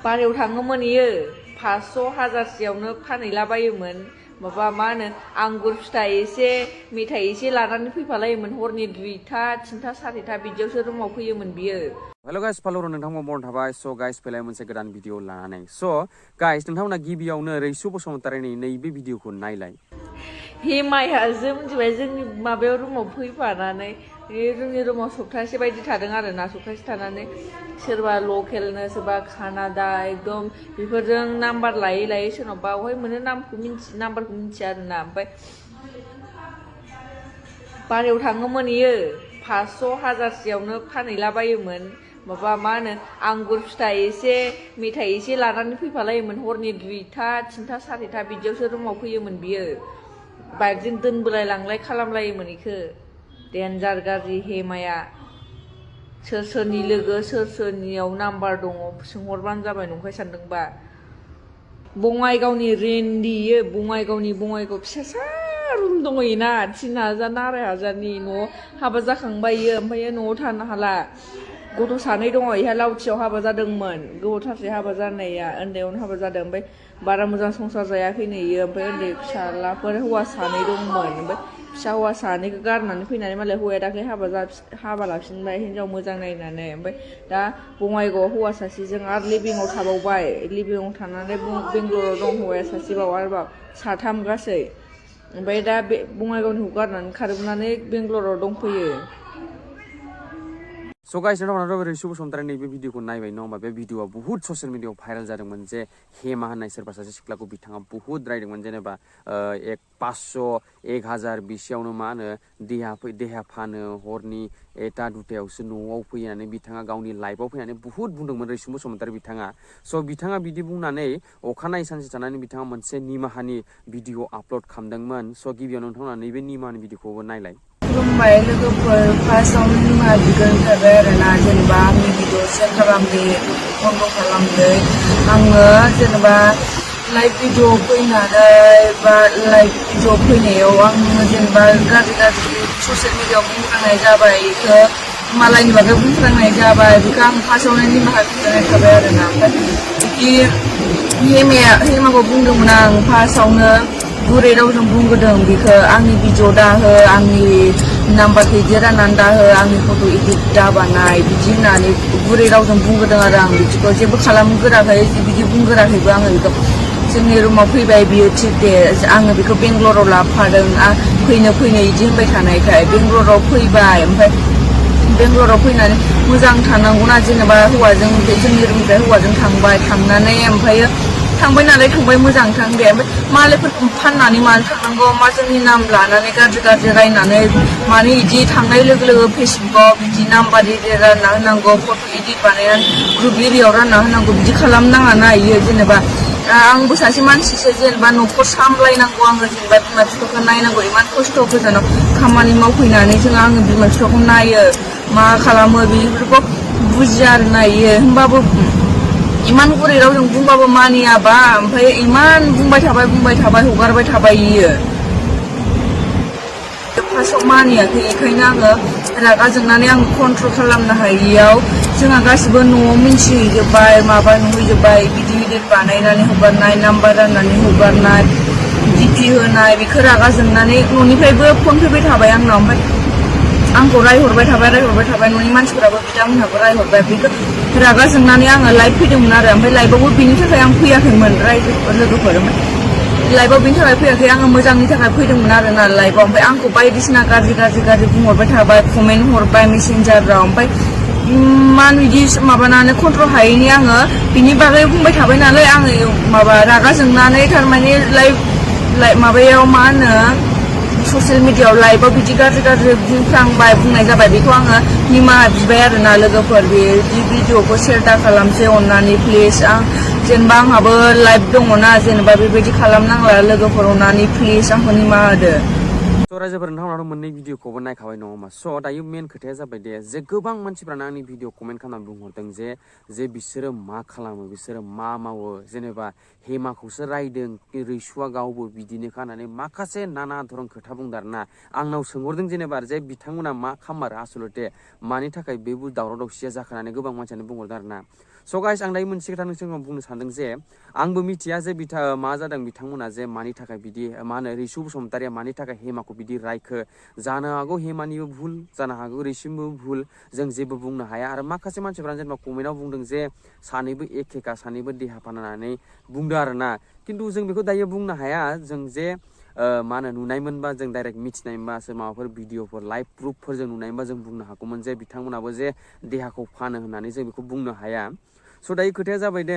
बारायाव थाङोमोन इयो 500 1000सेयावनो फानहैलाबायोमोन माबा मा होनो आंगुर फिथाइ एसे मेथाइ एसे लानानै फैफालायोमोन हरनि 2टा 3टा 4टा बिदियावसो रुमाव फैयोमोन बियो। हेल' गाइस फालर नोंथांमोन बरन थाबाय स' गाइस फैलाय मोनसे गोदान भिडिअ लानानै स' गाइस नोंथांमोना गिबियावनो रैसु बसुमतारीनि नैबे भिडिअखौ नायलाय। हेमायासो मिथिबाय जोंनि माबायाव रुमाव फैफानानै जोंनि रुमाव सप्तासे बायदि थादों आरोना सप्तासे थानानै सोरबा लकेलनो सोरबा कानाडा एकदम बेफोरजों नाम्बार लायै लायै सोरनावबा बहाय मोनो नाम्बारखौ मिथिया आरोना ओमफ्राय बारायाव थाङोमोन इयो 500 1000सेयावनो फानहैलाबायोमोन माबा मा होनो आंगुर फिथाइ एसे मेथाइ एसे लानानै फैफालायोमन हरनि 2टा 3टा 4टा बिदियावसो रुमाव फैयोमोन बियो बाइकजों दोनबोलाय लांलाय खालामलायोमोन इखो डेन्जार गाज्रि हेमाया सोर सोरनि लोगो सोर सोरनियाव नाम्बार दङ सोंहरबानो जाबाय नंखाय सानदोंबा बङाइगावनि रेन्डियो बङाइगाव फिसासा रुम दङ इना 3000 2500नि न'आव हाबा जाखांबाय इयो ओमफ्राय न'आव थानो हाला गथ' सानै दङ इहा लावथियाव हाबा जादोंमोन गोबावथारसै हाबा जानाया उन्दैयावनो हाबा जादों ओमफ्राय बारा मोजां संसार जायाखैनो इयो ओमफ्राय उन्दै फिसालाफोर हौवा सानै दंमोन ओमफ्राय फिसा हौवा सानैखौ गारनानै फैनानै मालाय हौवाया दाख्लै हाबा लाफिनबाय हिनजाव मोजां नायनानै ओमफ्राय दा बङाइगावआव हौवा सासेजों आरो लिभिंआव थाबावबाय लिभिंआव थानानै बेंगलराव दं हौवाया सासेबाव आरोबाव साथाम गासै ओमफ्राय दा बे बङाइगावनिखौ गारनानै खारबोनानै बेंगलराव दंफैयो। स' गाइस नोंथांमोनाथ' रैसु बसुमतारीनि नैबे भिडिअखौ नायबाय नङा होमबा बे भिडिअआ बुहुत ससियेल मिडियाआव भाइरेल जादोंमोन जे हेमा होननाय सोरबा सासे सिख्लाखौ बिथाङा बुहुत रायदोंमोन जेनेबा 500 1000 बिसेयावनो मा होनो देहा फानो हरनि 1टा 2टायावसो न'आव फैनानै बिथाङा गावनि लाइफआव फैनानै बुहुत बुंदोंमोन रैसु बसुमतारी बिथाङा स' बिथाङा बिदि बुंनानै अखानायै सानसे थानानै बिथाङा मोनसे निमाहानि भिडिअ आपल'ड खालामदोंमोन स' गिबियाव नोंथांमोना नैबे निमाहानि भिडिअखौबो नायलाय। खुलुमबाय लोगोफोर फार्स्टआवनो निमाहा बिग्रोनाय थाबाय आरोना जेनेबा आंनि भिडिअ सेयार खालामदो बन्द' खालामदो आङो जेनेबा लाइभ भिडिअ फैनानै बा लाइभ भिडिअ फैनायाव आङो जेनेबा गाज्रि ससियेल मिडियाआव बुंफ्रांनाय जाबाय बेखौ मालायनि बागै बुंफ्रांनाय जाबाय बेखौ आं फार्स्टआवनो निमाहा बिग्रोनाय थाबाय आरोना ओमफ्राय बिदि हेमाखौ बुंदोंमोन आं फार्स्टआवनो गुरै रावजों बुंबोदों बेखौ आंनि भिडिअ दाहो आंनि नाम्बारखौ इदि राननानै दाहो आंनि फट' इदिट दाबानाय बिदि होननानै गुरै रावजों बुंबोदों आरो आं बिदिखौ जेबो खालामगोराखै बिदि बुंगोराखैबो आङो बेखौ जोंनि रुमाव फैबाय बियो थिग दे आङो बेखौ बेंगलराव लाबोफादों फैनो इदि होनबाय थानायखाय बेंगलराव फैबाय ओमफ्राय बेंगलराव फैनानै मोजां थानांगौना जेनेबा हौवाजों जोंनि रुमनिफ्राय हौवाजों थांबाय थांनानै ओमफ्रायो थांबाय नालाय थांबाय मोजां थां दे ओमफ्राय मालायफोरखौ फाननानै मानो थांनांगौ मा जोंनि नाम लानानै गाज्रि रायनानै मानो इदि थांनाय लोगो लोगो फेसबुकआव बिदि नाम्बार इदि रानना होनांगौ फट' इदिट बानायनानै ग्रुप एरियायाव रानना होनांगौ बिदि खालामनाङा ना इयो जेनेबा आंबो सासे मानसिसो जेनेबा न'खर सामलायनांगौ आङो जेनेबा बिमा बिफाखौ नायनांगौ इमान खस्थ' गोजानाव खामानि मावफैनानै आङो बिमा बिफाखौ नायो मा खालामो बेफोरखौ बुजिया आरोना इयो होमबाबो इमान गुरै रावजों बुंबाबो मानियाबा ओमफ्राय इमान बुंबाय थाबाय हगारबाय थाबाय इयो फार्स्टआव मानियाखै बेखायनो आङो रागा जोंनानै आं कन्ट्रल खालामनो हायियाव जोंहा गासिबो न'आव मिन्थिहैजोब्बाय माबा नुहैजोब्बाय गिदिर बानायनानै हगारनाय नाम्बार राननानै हगारनाय डिपि होनाय बेखौ रागा जोंनानै न'निफ्रायबो फन फैबाय थाबाय आंनाव ओमफ्राय आंखौ रायहरबाय थाबाय न'नि मानसिफोराबो बिथांमोनहाबो रायहरबाय बेखौ रागा जोंनानै आङो लाइभ फैदोंमोन आरो ओमफ्राय लाइभआवबो बेनि थाखाय आं फैयाखैमोन लोगोफोर ओमफ्राय लाइभआव बेनि थाखाय फैयाखै आङो मोजांनि थाखाय फैदोंमोन आरोना लाइभआव ओमफ्राय आंखौ बायदिसिना गाज्रि बुंहरबाय थाबाय कमेन्ट हरबाय मेसेन्जाराव ओमफ्राय मान बिदि माबानानै कन्ट्रल हायैनि आङो बिनि बागै बुंबाय थाबाय नालाय आङो माबा रागा जोंनानै थारमाने लाइभ माबायाव मा होनो ससियेल मिडियाआव लाइभआव बिदि गाज्रि बुंनाय जाबाय बेखौ आङो निमाहा बिबाय आरोना लोगोफोर बे भिडिअखौ सेयार दा खालामसै अननानै प्लिज जेनेबा आंहाबो लाइभ दङना जेनेबा बेबायदि खालामनांला लोगोफोर अननानै प्लिज आंखौ निमाहा होदो। स' रायजोफोर नोंथांमोनाथ' मोननै भिडिअखौबो नायखाबाय नङा होमा स' दायो मेन खोथाया जाबाय दे जे गोबां मानसिफ्रानो आंनि भिडिअ कमेन्ट खालामनानै बुंहरदों जे बिसोरो मा खालामो बिसोरो मा मावो जेनेबा हेमाखौसो रायदों रैसुआ गावबो बिदिनोखा होननानै माखासे नाना धरन खोथा बुंदों आरोना आंनाव सोंहरदों जेनेबा जे बिथांमोना मा खालामो आसलथे मानि थाखाय बे दावराव दावसिया जाखानानै गोबां मानसियानो बुंहरदों आरोना स' गाइस आं दायो मोनसे खोथा नोंसोरनाव बुंनो सानदों जे आंबो मिथिया जे मा जादों बिथांमोना जे मानि थाखाय बिदि मा होनो रिसु बसुमतारिया मानि थाखाय हेमाखौ बिदि रायखो जानो हागौ हेमानिबो भुल जानो हागौ रिसुनिबो भुल जों जेबो बुंनो हाया आरो माखासे मानसिफोरा जेनेबा कमेन्टआव बुंदों जे सानैबो एखेखा सानैबो देहा फानानै बुंदों आरोना खिन्थु जों बेखौ दायो बुंनो हाया जों जे मा होनो नुनायमोनबा जों डाइरेक्ट मिथिनायमोनबा माबाफोर भिडिअफोर लाइभ प्रुफफोर जों नुनायमोनबा जों बुंनो हागौमोन जे बिथांमोनाबो जे देहाखौ फानो होननानै जों बेखौ बुंनो हाया स' दायो खोथाया जाबाय दे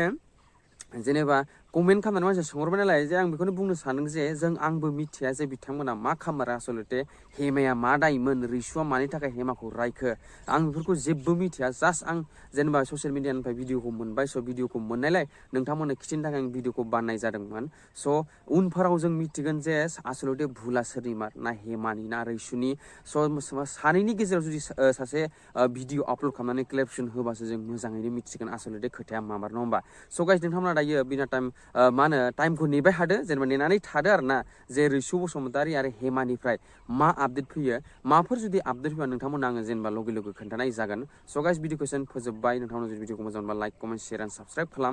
जेनेबा कमेन्ट खालामनानै मानसिया सोंहरबाय नालाय जे आं बेखौनो बुंनो सानदों जे जों आंबो मिथिया जे बिथांमोना मा खामारा आसलथे हेमाया मा दायमोन रिसुआ मानि थाखाय हेमाखौ रायखो आं बेफोरखौ जेबो मिथिया जास्ट आं जेनेबा ससियेल मिडियानिफ्राय भिडिअखौ मोनबाय स' भिडिअखौ मोननायलाय नोंथांमोननो खिथिनो थाखाय आं भिडिअखौ बानायनाय जादोंमोन स' उनफोराव जों मिथिगोन जे आसलथे भुला सोरनिमार ना हेमानि ना रैसुनि स' सानैनि गेजेराव जुदि सासे भिडिअ आपल'ड खालामनानै क्लेरिफिकेसन होबासो जों मोजाङैनो मिथिगोन आसलथे खोथाया मामार नङा होमबा स' गाइस नोंथांमोना दायो बिना टाइम मा होनो टाइमखौ नेबाय थादो जेनेबा नेनानै थादो आरो ना जे रिसु बसुमतारि आरो हेमानिफ्राय मा आपडेट फैयो माबाफोर जुदि आपडेट फैबा नोंथांमोना आङो जेनेबा लगे लगे खोन्थानाय जागोन स' गाइस भिडिअखौ फोजोबबाय नोंथांमोना जुदि भिडिअखौ मोजां मोनबा like comment share and subscribe खालाम